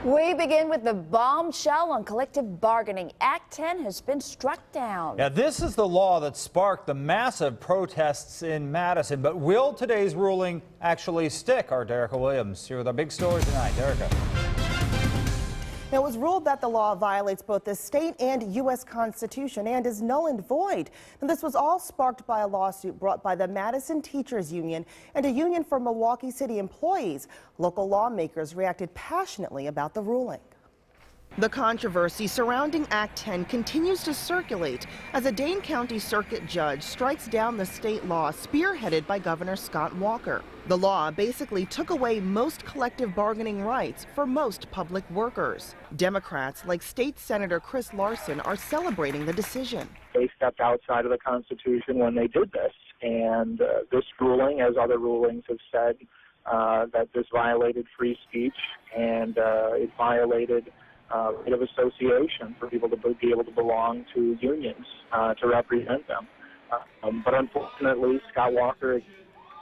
We begin with the bombshell on collective bargaining. Act 10 has been struck down. Yeah, this is the law that sparked the massive protests in Madison. But will today's ruling actually stick? Our Derica Williams here with our big story tonight. Derica. Now, it was ruled that the law violates both the state and U.S. Constitution and is null and void. And this was all sparked by a lawsuit brought by the Madison Teachers Union and a union for Milwaukee City employees. Local lawmakers reacted passionately about the ruling. The controversy surrounding Act 10 continues to circulate as a Dane County Circuit judge strikes down the state law spearheaded by Governor Scott Walker. The law basically took away most collective bargaining rights for most public workers. Democrats like State Senator Chris Larson are celebrating the decision. They stepped outside of the Constitution when they did this, and this ruling, as other rulings have said, that this violated free speech and it violated right of association for people to be able to belong to unions to represent them. But unfortunately, Scott Walker,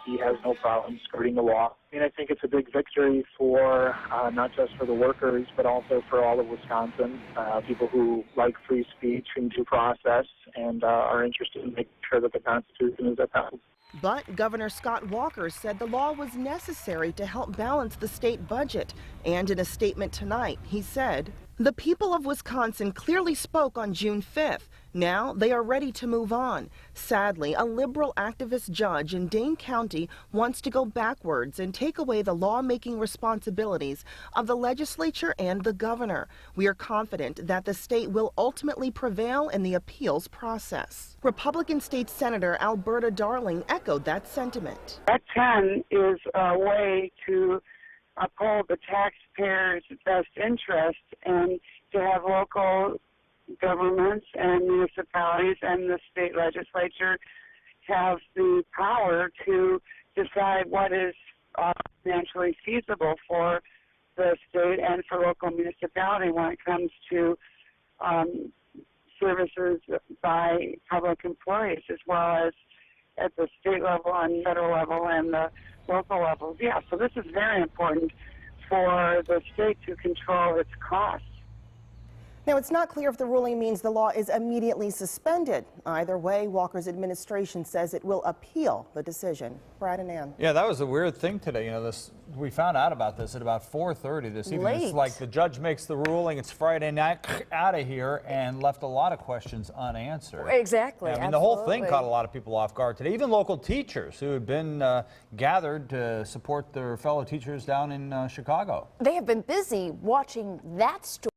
he has no problem skirting the law. I mean, I think it's a big victory for not just for the workers, but also for all of Wisconsin, people who like free speech and due process and are interested in making sure that the Constitution is upheld. But Governor Scott Walker said the law was necessary to help balance the state budget. And in a statement tonight, he said, "The people of Wisconsin clearly spoke on June 5th. Now they are ready to move on. Sadly, a liberal activist judge in Dane County wants to go backwards and take away the lawmaking responsibilities of the legislature and the governor. We are confident that the state will ultimately prevail in the appeals process." Republican State Senator Alberta Darling echoed that sentiment. Act 10 is a way to uphold the taxpayers' best interest and to have local governments and municipalities and the state legislature have the power to decide what is financially feasible for the state and for local municipality when it comes to services by public employees, as well as at the state level and federal level and the local levels. Yeah, so this is very important for the state to control its costs. Now, it's not clear if the ruling means the law is immediately suspended. Either way, Walker's administration says it will appeal the decision. Brad and Ann. Yeah, that was a weird thing today. You know, we found out about this at about 4:30 this evening. Late. It's like the judge makes the ruling, it's Friday night, out of here, and left a lot of questions unanswered. Exactly. Yeah, I mean, the whole thing caught a lot of people off guard today. Even local teachers who had been gathered to support their fellow teachers down in Chicago. They have been busy watching that story.